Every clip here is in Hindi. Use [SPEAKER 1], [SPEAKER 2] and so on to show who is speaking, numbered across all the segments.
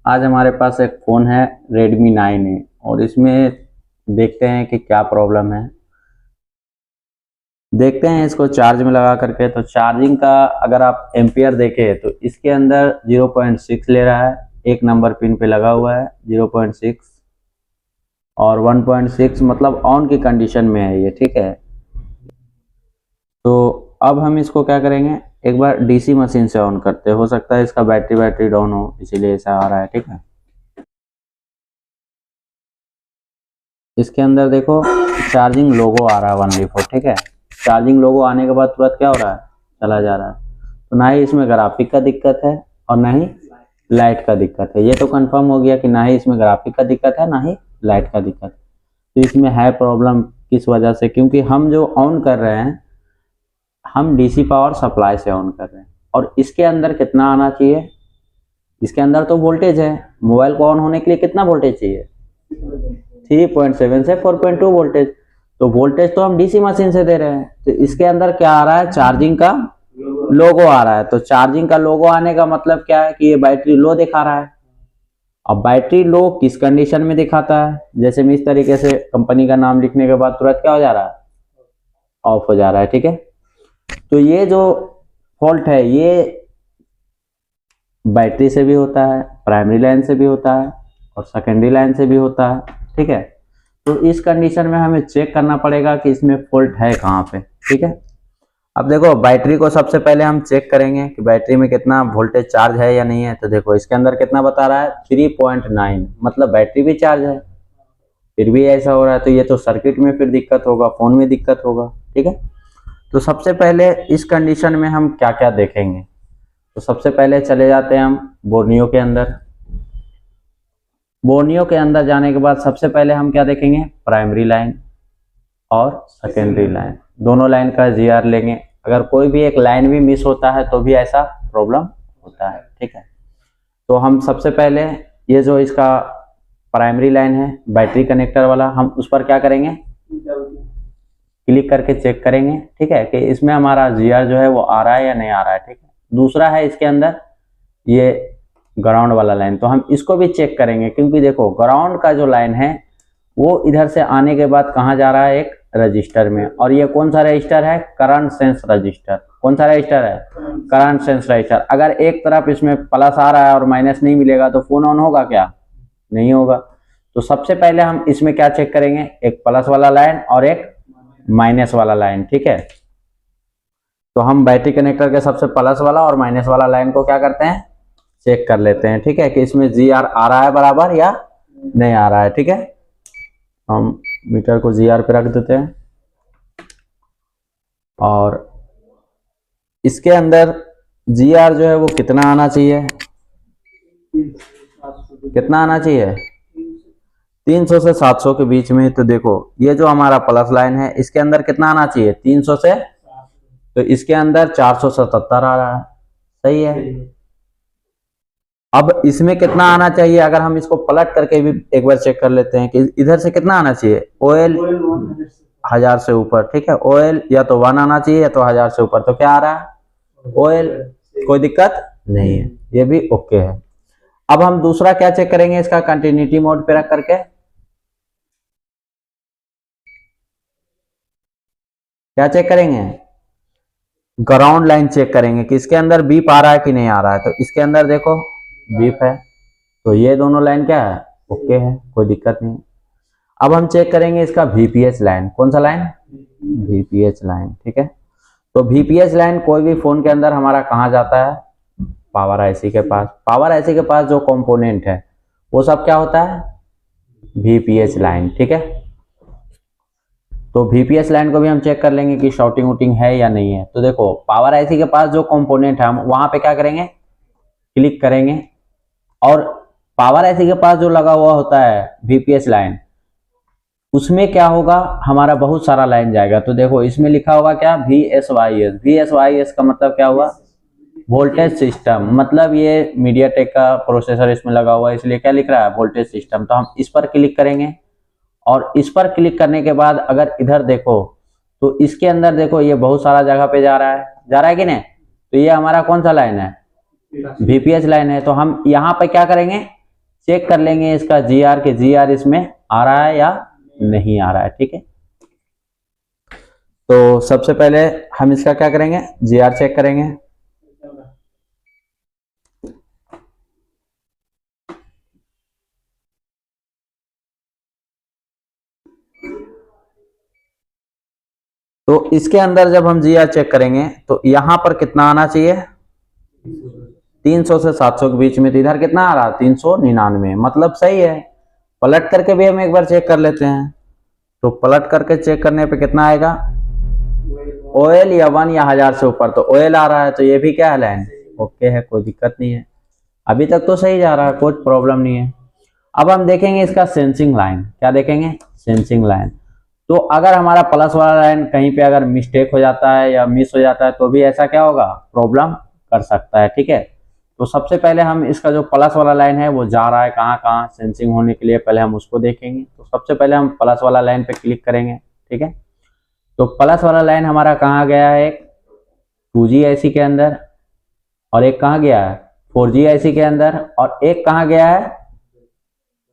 [SPEAKER 1] आज हमारे पास एक फ़ोन है Redmi 9A और इसमें देखते हैं कि क्या प्रॉब्लम है। देखते हैं इसको चार्ज में लगा करके। तो चार्जिंग का अगर आप एम्पियर देखें तो इसके अंदर 0.6 ले रहा है, एक नंबर पिन पे लगा हुआ है 0.6 और 1.6 मतलब ऑन की कंडीशन में है ये, ठीक है। तो अब हम इसको क्या करेंगे, एक बार डीसी मशीन से ऑन करते हैं। हो सकता है इसका बैटरी डाउन हो, इसीलिए ऐसा आ रहा है, ठीक है। इसके अंदर देखो चार्जिंग लोगो आ रहा है 1V4, ठीक है। चार्जिंग लोगो आने के बाद तुरंत क्या हो रहा है, चला जा रहा है। तो ना ही इसमें ग्राफिक का दिक्कत है और ना ही लाइट का दिक्कत है। ये तो कंफर्म हो गया कि ना ही इसमें ग्राफिक का दिक्कत है ना ही लाइट का दिक्कत। तो इसमें है प्रॉब्लम किस वजह से, क्योंकि हम जो ऑन कर रहे हैं हम डीसी पावर सप्लाई से ऑन कर रहे हैं और इसके अंदर कितना आना चाहिए, इसके अंदर तो वोल्टेज है। मोबाइल को ऑन होने के लिए कितना वोल्टेज चाहिए, 3.7 से 4.2 वोल्टेज। तो वोल्टेज तो हम डीसी मशीन से दे रहे हैं। तो इसके अंदर क्या आ रहा है, चार्जिंग का लोगो आ रहा है। तो चार्जिंग का लोगो आने का मतलब क्या है कि ये बैटरी लो दिखा रहा है। अब बैटरी लो किस कंडीशन में दिखाता है, जैसे मैं इस तरीके से कंपनी का नाम लिखने के बाद तुरंत क्या हो जा रहा है, ऑफ हो जा रहा है, ठीक है। तो ये जो फॉल्ट है ये बैटरी से भी होता है, प्राइमरी लाइन से भी होता है और सेकेंडरी लाइन से भी होता है, ठीक है। तो इस कंडीशन में हमें चेक करना पड़ेगा कि इसमें फॉल्ट है कहाँ पे, ठीक है। अब देखो बैटरी को सबसे पहले हम चेक करेंगे कि बैटरी में कितना वोल्टेज चार्ज है या नहीं है। तो देखो इसके अंदर कितना बता रहा है, 3.9, मतलब बैटरी भी चार्ज है, फिर भी ऐसा हो रहा है। तो ये तो सर्किट में फिर दिक्कत होगा, फोन में दिक्कत होगा, ठीक है। तो सबसे पहले इस कंडीशन में हम क्या क्या देखेंगे। तो सबसे पहले चले जाते हैं हम बोर्नियो के अंदर। बोर्नियो के अंदर जाने के बाद सबसे पहले हम क्या देखेंगे, प्राइमरी लाइन और सेकेंडरी लाइन, दोनों लाइन का जीआर लेंगे। अगर कोई भी एक लाइन भी मिस होता है तो भी ऐसा प्रॉब्लम होता है, ठीक है। तो हम सबसे पहले ये जो इसका प्राइमरी लाइन है बैटरी कनेक्टर वाला, हम उस पर क्या करेंगे, क्लिक करके चेक करेंगे, ठीक है, कि इसमें हमारा जीआर जो है वो आ रहा है या नहीं आ रहा है, ठीक है। दूसरा है इसके अंदर ये ग्राउंड वाला लाइन, तो हम इसको भी चेक करेंगे, क्योंकि देखो ग्राउंड का जो लाइन है वो इधर से आने के बाद कहाँ जा रहा है, एक रजिस्टर में। और ये कौन सा रजिस्टर है, करंट सेंस रजिस्टर। कौन सा रजिस्टर है, करंट सेंस रजिस्टर। अगर एक तरफ इसमें प्लस आ रहा है और माइनस नहीं मिलेगा तो फोन ऑन होगा क्या, नहीं होगा। तो सबसे पहले हम इसमें क्या चेक करेंगे, एक प्लस वाला लाइन और एक माइनस वाला लाइन, ठीक है। तो हम बैटरी कनेक्टर के सबसे प्लस वाला और माइनस वाला लाइन को क्या करते हैं, चेक कर लेते हैं, ठीक है, कि इसमें जीआर आ रहा है बराबर या नहीं आ रहा है, ठीक है। हम मीटर को जीआर पे रख देते हैं और इसके अंदर जीआर जो है वो कितना आना चाहिए, कितना आना चाहिए, 300 से 700 के बीच में। तो देखो ये जो हमारा प्लस लाइन है इसके अंदर कितना आना चाहिए, 300 से, तो इसके अंदर 477 आ रहा है, सही है। अब इसमें कितना आना चाहिए, अगर हम इसको पलट करके भी एक बार चेक कर लेते हैं कि इधर से कितना आना चाहिए, ओएल 1000 से ऊपर, ठीक है। ओएल या तो 1 आना चाहिए या तो 1000 से ऊपर। तो क्या आ रहा है, ओएल, कोई दिक्कत नहीं है, ये भी ओके है। अब हम दूसरा क्या चेक करेंगे, इसका कंटिन्यूटी मोड पे रख करके क्या चेक करेंगे, ग्राउंड लाइन चेक करेंगे कि इसके अंदर बीप आ रहा है कि नहीं आ रहा है। तो इसके अंदर देखो बीप है, तो ये दोनों लाइन क्या है, ओके है, कोई दिक्कत नहीं। अब हम चेक करेंगे इसका वीपीएच लाइन, कौन सा लाइन, वीपीएच लाइन, ठीक है। तो वीपीएच लाइन कोई भी फोन के अंदर हमारा कहाँ जाता है, पावर आईसी के पास। पावर आईसी के पास जो कंपोनेंट है वो सब क्या होता है, वीपीएच लाइन, ठीक है। तो वीपीएच लाइन को भी हम चेक कर लेंगे कि शॉर्टिंग वूटिंग है या नहीं है। तो देखो पावर आईसी के पास जो कंपोनेंट है हम वहां पे क्या करेंगे, क्लिक करेंगे और पावर आईसी के पास जो लगा हुआ होता है वीपीएच लाइन, उसमें क्या होगा, हमारा बहुत सारा लाइन जाएगा। तो देखो इसमें लिखा होगा क्या, वीएसवाईएस। वीएसवाईएस का मतलब क्या हुआ, वोल्टेज सिस्टम, मतलब ये मीडियाटेक का प्रोसेसर इसमें लगा हुआ है, इसलिए क्या लिख रहा है, वोल्टेज सिस्टम। तो हम इस पर क्लिक करेंगे और इस पर क्लिक करने के बाद अगर इधर देखो तो इसके अंदर देखो ये बहुत सारा जगह पे जा रहा है कि नहीं। तो ये हमारा कौन सा लाइन है, वीपीएच लाइन है। तो हम यहाँ पे क्या करेंगे, चेक कर लेंगे इसका जीआर के जीआर इसमें आ रहा है या नहीं आ रहा है। ठीक है, तो सबसे पहले हम इसका क्या करेंगे, जीआर चेक करेंगे। तो इसके अंदर जब हम जीआर चेक करेंगे तो यहां पर कितना आना चाहिए, 300 से 700 के बीच में। तो इधर कितना आ रहा है, 399, मतलब सही है। पलट करके भी हम एक बार चेक कर लेते हैं। तो पलट करके चेक करने पे कितना आएगा, ओएल या 1 या 1000 से ऊपर, तो ओएल आ रहा है, तो ये भी क्या है, लाइन ओके है, कोई दिक्कत नहीं है। अभी तक तो सही जा रहा है, कोई प्रॉब्लम नहीं है। अब हम देखेंगे इसका सेंसिंग लाइन, क्या देखेंगे, सेंसिंग लाइन। तो अगर हमारा प्लस वाला लाइन कहीं पे अगर मिस्टेक हो जाता है या मिस हो जाता है तो भी ऐसा क्या होगा, प्रॉब्लम कर सकता है। ठीक है, तो सबसे पहले हम इसका जो प्लस वाला लाइन है वो जा रहा है कहाँ कहाँ सेंसिंग होने के लिए, पहले हम उसको देखेंगे। तो सबसे पहले हम प्लस वाला लाइन पे क्लिक करेंगे। ठीक है, तो प्लस वाला लाइन हमारा कहाँ गया है, एक 2G IC के अंदर, और एक कहाँ गया है, 4G IC के अंदर, और एक कहाँ गया है,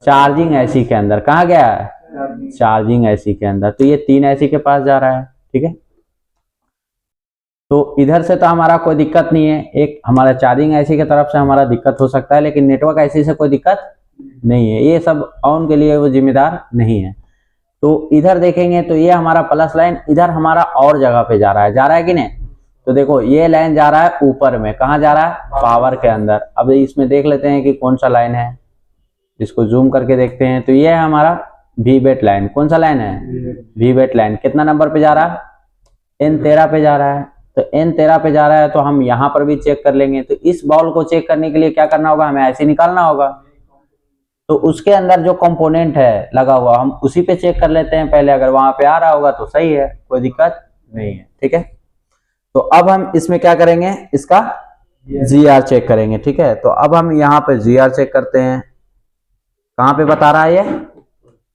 [SPEAKER 1] चार्जिंग IC के अंदर। कहाँ गया है, चार्जिंग IC के अंदर। तो ये 3 IC के पास जा रहा है। ठीक है, तो इधर से तो हमारा कोई दिक्कत नहीं है, एक हमारा चार्जिंग IC की तरफ से हमारा दिक्कत हो सकता है, लेकिन नेटवर्क IC से कोई दिक्कत नहीं है, ये सब ऑन के लिए वो जिम्मेदार नहीं है। तो इधर देखेंगे तो ये हमारा प्लस लाइन इधर हमारा और जगह पे जा रहा है कि नहीं। तो देखो ये लाइन जा रहा है ऊपर में, कहाँ जा रहा है, पावर के अंदर। अब इसमें देख लेते हैं कि कौन सा लाइन है, इसको जूम करके देखते हैं। तो ये है हमारा वीबेट लाइन। कौन सा लाइन है, वीबेट लाइन। कितना नंबर पे जा रहा है, N13 पे जा रहा है। तो N13 पे जा रहा है, तो हम यहाँ पर भी चेक कर लेंगे। तो इस बॉल को चेक करने के लिए क्या करना होगा, हमें ऐसे निकालना होगा। तो उसके अंदर जो कंपोनेंट है लगा हुआ, हम उसी पे चेक कर लेते हैं पहले। अगर वहां पे आ रहा होगा तो सही है, कोई दिक्कत नहीं है। ठीक है, तो अब हम इसमें क्या करेंगे, इसका जीआर चेक करेंगे। ठीक है, तो अब हम यहाँ पे जीआर चेक करते हैं। कहाँ पे बता रहा है ये,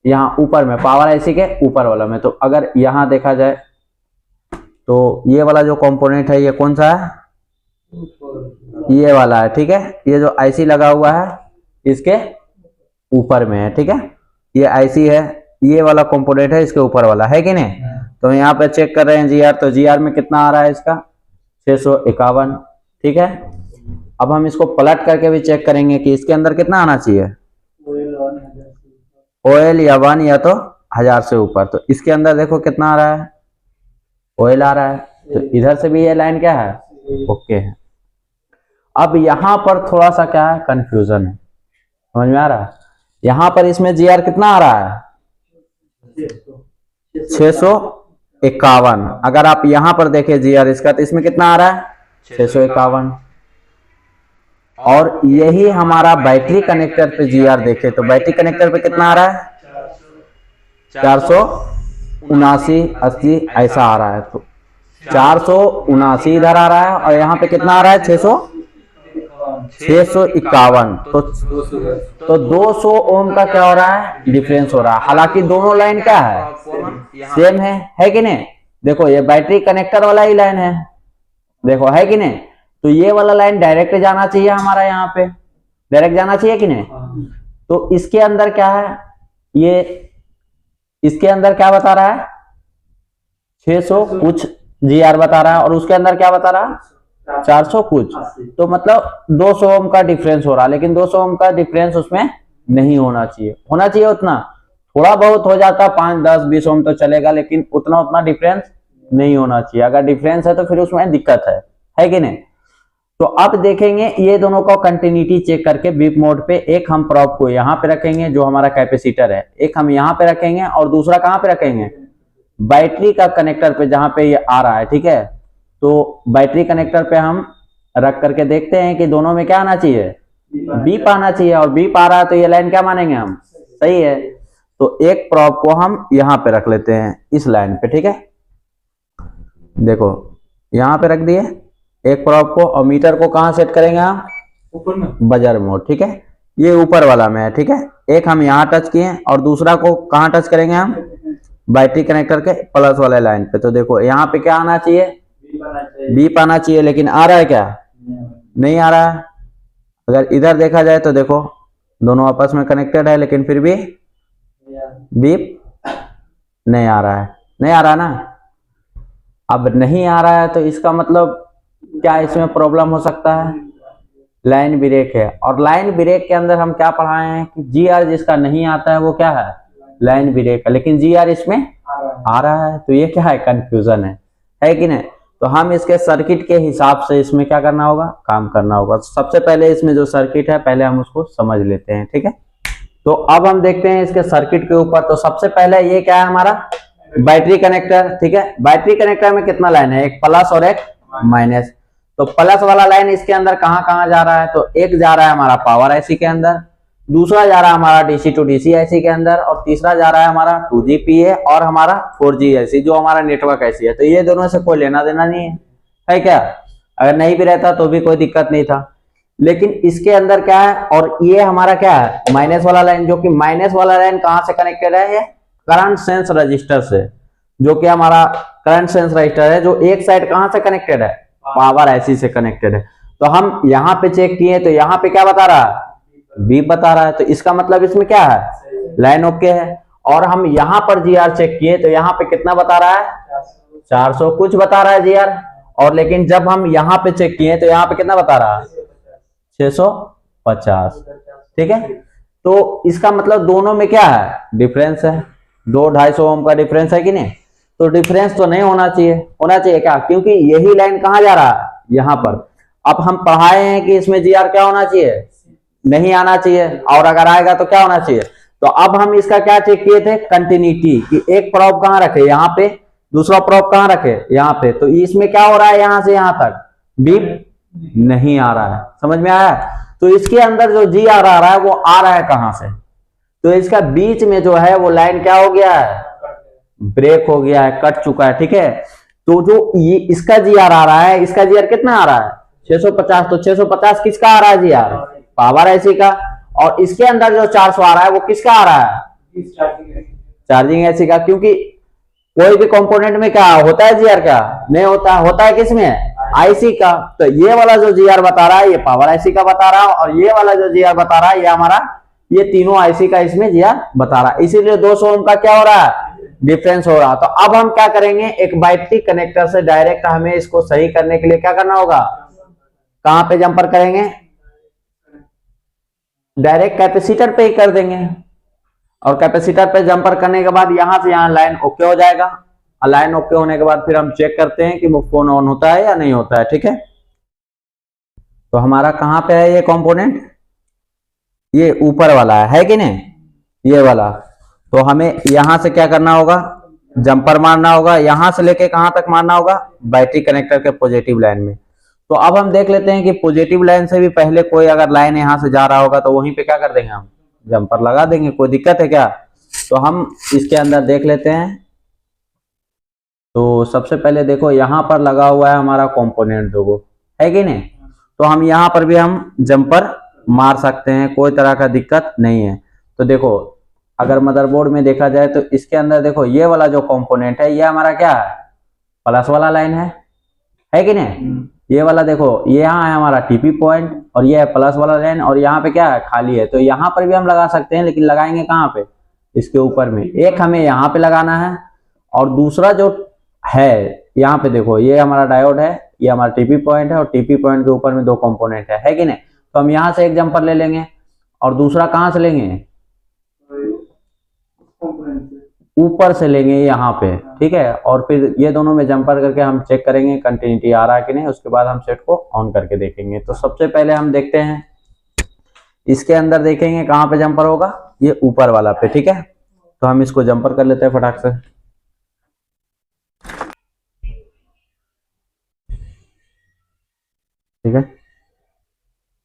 [SPEAKER 1] यहाँ ऊपर में, पावर IC के ऊपर वाला में। तो अगर यहाँ देखा जाए तो ये वाला जो कंपोनेंट है ये कौन सा है, ये वाला है। ठीक है, ये जो IC लगा हुआ है इसके ऊपर में है। ठीक है, ये IC है, ये वाला कंपोनेंट है इसके ऊपर वाला, है कि नहीं। तो यहाँ पे चेक कर रहे हैं जीआर, तो जीआर में कितना आ रहा है इसका, 651। ठीक है, अब हम इसको पलट करके भी चेक करेंगे कि इसके अंदर कितना आना चाहिए, ओएल या 1 या तो 1000 से ऊपर। तो इसके अंदर देखो कितना आ रहा है, ओएल आ रहा है। तो इधर से भी ये लाइन क्या है, ओके है। अब यहाँ पर थोड़ा सा क्या है, कंफ्यूजन है, समझ में आ रहा है। यहाँ पर इसमें जीआर कितना आ रहा है, 651। अगर आप यहाँ पर देखें जीआर इसका, तो इसमें कितना आ रहा है, 651। और यही हमारा बैटरी कनेक्टर पे जीआर देखे तो बैटरी कनेक्टर पे कितना आ रहा है, 479, 80 ऐसा आ रहा है। तो 479 इधर आ रहा है, और यहाँ पे कितना आ रहा है, 651। तो 200 ओम का क्या हो रहा है, डिफरेंस हो रहा है। हालांकि दोनों लाइन क्या है, सेम है कि नहीं। देखो ये बैटरी कनेक्टर वाला ही लाइन है, देखो है कि नहीं। तो ये वाला लाइन डायरेक्ट जाना चाहिए हमारा, यहाँ पे डायरेक्ट जाना चाहिए कि नहीं। तो इसके अंदर क्या है, ये इसके अंदर क्या बता रहा है, 600 कुछ जीआर बता रहा है, और उसके अंदर क्या बता रहा है, 400 कुछ। तो मतलब 200 ओम का डिफरेंस हो रहा है, लेकिन 200 ओम का डिफरेंस उसमें नहीं होना चाहिए। होना चाहिए उतना, थोड़ा बहुत हो जाता, 5, 10, 20 ओम तो चलेगा, लेकिन उतना डिफरेंस नहीं होना चाहिए। अगर डिफरेंस है तो फिर उसमें दिक्कत है कि नहीं। तो अब देखेंगे ये दोनों को कंटिन्यूटी चेक करके बीप मोड पे, एक हम प्रॉप को यहाँ पे रखेंगे जो हमारा कैपेसिटर है, एक हम यहाँ पे रखेंगे, और दूसरा कहाँ पे रखेंगे, बैटरी का कनेक्टर पे जहां पे ये आ रहा है। ठीक है, तो बैटरी कनेक्टर पे हम रख करके देखते हैं कि दोनों में क्या आना चाहिए, बीप आना चाहिए। और बीप आ रहा है तो ये लाइन क्या मानेंगे हम, सही है। तो एक प्रॉप को हम यहाँ पे रख लेते हैं, इस लाइन पे। ठीक है, देखो यहाँ पे रख दिए एक प्रॉप को, और मीटर को कहाँ सेट करेंगे हम, ऊपर में, बजर मोड। ठीक है, ये ऊपर वाला में है। ठीक है, एक हम यहाँ टच किए, और दूसरा को कहाँ टच करेंगे हम, बैटरी कनेक्टर के प्लस वाले लाइन पे। तो देखो यहाँ पे क्या आना चाहिए, बीप आना चाहिए, लेकिन आ रहा है क्या, नहीं आ रहा है। अगर इधर देखा जाए तो देखो दोनों आपस में कनेक्टेड है लेकिन फिर भी बीप नहीं आ रहा है, नहीं आ रहा ना। अब नहीं आ रहा है तो इसका मतलब क्या इसमें प्रॉब्लम हो सकता है, लाइन ब्रेक है। और लाइन ब्रेक के अंदर हम क्या पढ़ाए हैं कि जी आर जिसका नहीं आता है वो क्या है, लाइन ब्रेक है, लेकिन जी आर इसमें आ रहा है, तो ये क्या है, कंफ्यूजन है कि नहीं। तो हम इसके सर्किट के हिसाब से इसमें क्या करना होगा, काम करना होगा। सबसे पहले इसमें जो सर्किट है पहले हम उसको समझ लेते हैं, ठीक है। तो अब हम देखते हैं इसके सर्किट के ऊपर। तो सबसे पहले ये क्या है हमारा बैटरी कनेक्टर, ठीक है। बैटरी कनेक्टर में कितना लाइन है, एक प्लस और एक माइनस। तो प्लस वाला लाइन इसके अंदर कहां कहां जा रहा है, तो एक जा रहा है हमारा पावर आईसी के अंदर, दूसरा जा रहा है हमारा डीसी टू डीसी आईसी के अंदर, और तीसरा जा रहा है हमारा 2GPA और हमारा 4G आईसी जो हमारा नेटवर्क आईसी है। तो ये दोनों से कोई लेना देना नहीं है क्या। अगर नहीं भी रहता तो भी कोई दिक्कत नहीं था, लेकिन इसके अंदर क्या है, और ये हमारा क्या है माइनस वाला लाइन, जो कि माइनस वाला लाइन कहां से कनेक्टेड है, ये करंट सेंस रजिस्टर से, जो कि हमारा करंट सेंस रजिस्टर है, जो एक साइड कहां से कनेक्टेड है, पावर आईसी से कनेक्टेड है। तो हम यहाँ पे चेक किए तो यहाँ पे क्या बता रहा है, बीप बता रहा है। तो इसका मतलब इसमें क्या है, लाइन ओके है। और हम यहाँ पर जीआर चेक किए तो यहाँ पे कितना बता रहा है, 400 कुछ बता रहा है जीआर। और लेकिन जब हम यहाँ पे चेक किए तो यहाँ पे कितना बता रहा है, 650, ठीक है। तो इसका मतलब दोनों में क्या है, डिफरेंस है, 200-250 ओम का डिफरेंस है कि नहीं। तो डिफरेंस तो नहीं होना चाहिए, होना चाहिए क्या, क्योंकि यही लाइन कहां जा रहा है, यहाँ पर। अब हम पढ़ाए हैं कि इसमें जीआर क्या होना चाहिए, नहीं आना चाहिए, और अगर आएगा तो क्या होना चाहिए। तो अब हम इसका क्या चेक किए थे, कंटिन्यूटी, कि एक प्रोब कहां रखे, यहाँ पे, दूसरा प्रोब कहां रखे, यहाँ पे। तो इसमें क्या हो रहा है, यहां से यहां तक बीप नहीं आ रहा है, समझ में आया। तो इसके अंदर जो जी आ रहा है वो आ रहा है कहां से, तो इसका बीच में जो है वो लाइन क्या हो गया है, ब्रेक हो गया है, कट चुका है, ठीक है। तो जो ये इसका जीआर आ रहा है, इसका जीआर कितना आ रहा है, 650। तो 650 किसका आ रहा है जीआर, पावर आईसी का। और इसके अंदर जो 400 आ रहा है वो किसका आ रहा है, चार्जिंग आईसी का। क्योंकि कोई भी कंपोनेंट में क्या होता है जीआर, क्या नहीं होता, होता है किसमें, आईसी का। तो ये वाला जो जीआर बता रहा है ये पावर आईसी का बता रहा है, और ये वाला जो जीआर बता रहा है ये हमारा, ये तीनों आईसी का इसमें जीआर बता रहा है। इसीलिए 200 ओम का क्या हो रहा है, डिफरेंस हो रहा। तो अब हम क्या करेंगे, एक बैटरी कनेक्टर से डायरेक्ट हमें इसको सही करने के लिए क्या करना होगा, कहां पे जंपर करेंगे, डायरेक्ट कैपेसिटर पे ही कर देंगे। और कैपेसिटर पे जंपर करने के बाद यहां से यहां लाइन ओके हो जाएगा। लाइन ओके होने के बाद फिर हम चेक करते हैं कि वो फोन ऑन होता है या नहीं होता है, ठीक है। तो हमारा कहां पे है ये कंपोनेंट, ये ऊपर वाला है कि नहीं, ये वाला। तो हमें यहां से क्या करना होगा, जंपर मारना होगा, यहां से लेके कहां तक मारना होगा, बैटरी कनेक्टर के पॉजिटिव लाइन में। तो अब हम देख लेते हैं कि पॉजिटिव लाइन से भी पहले कोई अगर लाइन यहां से जा रहा होगा तो वहीं पे क्या कर देंगे, हम जंपर लगा देंगे, कोई दिक्कत है क्या। तो हम इसके अंदर देख लेते हैं। तो सबसे पहले देखो यहाँ पर लगा हुआ है हमारा कंपोनेंट दो, है कि नहीं। तो हम यहाँ पर भी हम जंपर मार सकते हैं, कोई तरह का दिक्कत नहीं है। तो देखो अगर मदरबोर्ड में देखा जाए तो इसके अंदर देखो ये वाला जो कंपोनेंट है ये हमारा क्या है, प्लस वाला लाइन है कि नहीं। ये वाला देखो ये यहाँ है हमारा टीपी पॉइंट, और ये है प्लस वाला लाइन, और यहाँ पे क्या है, खाली है। तो यहाँ पर भी हम लगा सकते हैं, लेकिन लगाएंगे कहाँ पे, इसके ऊपर में। एक हमें यहाँ पे लगाना है, और दूसरा जो है यहाँ पे देखो ये हमारा डायोड है, ये हमारा टीपी पॉइंट है, और टीपी पॉइंट के ऊपर में दो कंपोनेंट है कि नहीं। तो हम यहाँ से एक जंपर ले लेंगे, और दूसरा कहाँ से लेंगे, ऊपर से लेंगे यहाँ पे, ठीक है। और फिर ये दोनों में जंपर करके हम चेक करेंगे कंटिन्यूटी आ रहा है कि नहीं, उसके बाद हम सेट को ऑन करके देखेंगे। तो सबसे पहले हम देखते हैं इसके अंदर, देखेंगे कहाँ पे जंपर होगा, ये ऊपर वाला पे, ठीक है। तो हम इसको जंपर कर लेते हैं फटाक से, ठीक है।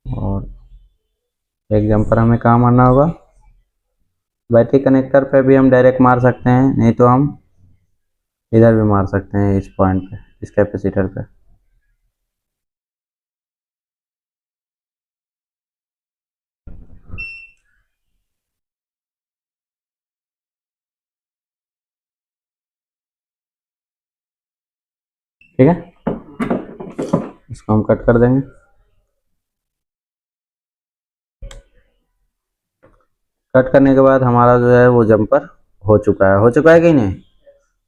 [SPEAKER 1] और एक जंपर हमें कहाँ मारना होगा, बैटरी कनेक्टर पे भी हम डायरेक्ट मार सकते हैं, नहीं तो हम इधर भी मार सकते हैं, इस पॉइंट पे, इस कैपेसिटर पे। ठीक है, इसको हम कट कर देंगे। कट करने के बाद हमारा जो है वो जंपर हो चुका है कि नहीं।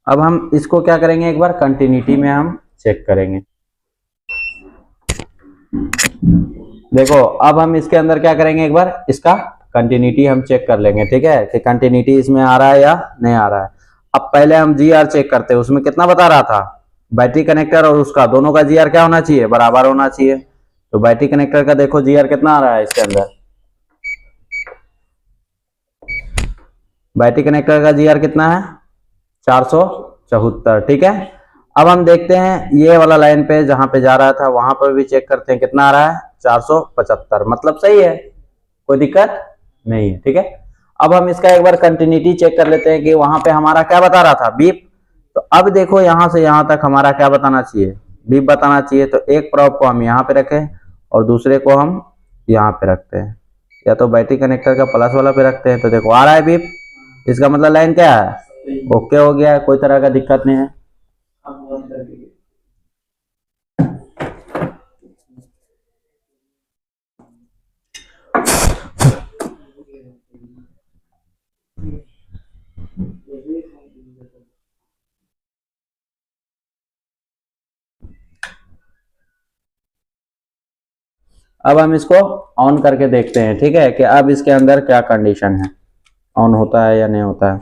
[SPEAKER 1] अब हम इसको क्या करेंगे, एक बार कंटिन्यूटी में हम चेक करेंगे। देखो अब हम इसके अंदर क्या करेंगे, एक बार इसका कंटिन्यूटी हम चेक कर लेंगे, ठीक है, कि कंटिन्यूटी इसमें आ रहा है या नहीं आ रहा है। अब पहले हम जी आर चेक करते हैं, उसमें कितना बता रहा था, बैटरी कनेक्टर और उसका दोनों का जी आर क्या होना चाहिए, बराबर होना चाहिए। तो बैटरी कनेक्टर का देखो जी आर कितना आ रहा है इसके अंदर, बैटरी कनेक्टर का जी आर कितना है 474, ठीक है। अब हम देखते हैं ये वाला लाइन पे जहां पे जा रहा था वहां पर भी चेक करते हैं कितना आ रहा है 475, मतलब सही है, कोई दिक्कत नहीं है, ठीक है। अब हम इसका एक बार कंटिन्यूटी चेक कर लेते हैं कि वहां पे हमारा क्या बता रहा था, बीप। तो अब देखो यहां से यहां तक हमारा क्या बताना चाहिए, बीप बताना चाहिए। तो एक प्रोब को हम यहाँ पे रखें और दूसरे को हम यहाँ पे रखते हैं, या तो बैटरी कनेक्टर का प्लस वाला पे रखते हैं। तो देखो आ रहा है बीप, इसका मतलब लाइन क्या है, ओके हो गया है, कोई तरह का दिक्कत नहीं है। अब हम इसको ऑन करके देखते हैं, ठीक है, कि अब इसके अंदर क्या कंडीशन है, ऑन होता है या नहीं होता है।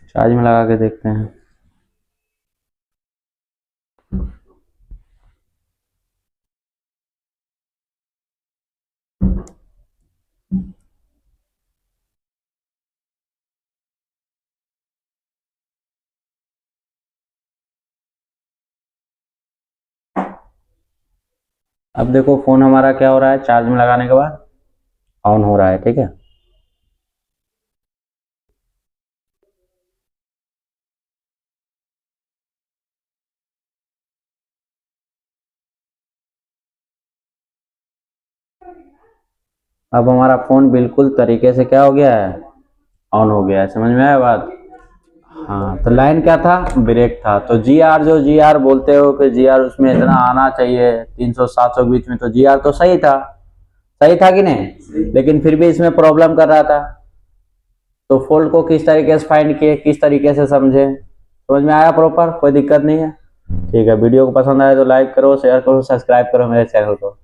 [SPEAKER 1] चार्ज में लगा के देखते हैं। अब देखो फोन हमारा क्या हो रहा है, चार्ज में लगाने के बाद ऑन हो रहा है, ठीक है। अब हमारा फोन बिल्कुल तरीके से क्या हो गया है, ऑन हो गया है, समझ में आया बात। हाँ, तो लाइन क्या था, ब्रेक था। तो जी आर, जो जी आर बोलते हो कि जी आर उसमें इतना आना चाहिए 300-700 के बीच में, तो जी आर तो सही था, सही था कि नहीं, लेकिन फिर भी इसमें प्रॉब्लम कर रहा था। तो फॉल्ट को किस तरीके से फाइंड किए, किस तरीके से समझे, समझ में आया प्रॉपर, कोई दिक्कत नहीं है। ठीक है, वीडियो को पसंद आए तो लाइक करो, शेयर करो, सब्सक्राइब करो मेरे चैनल को।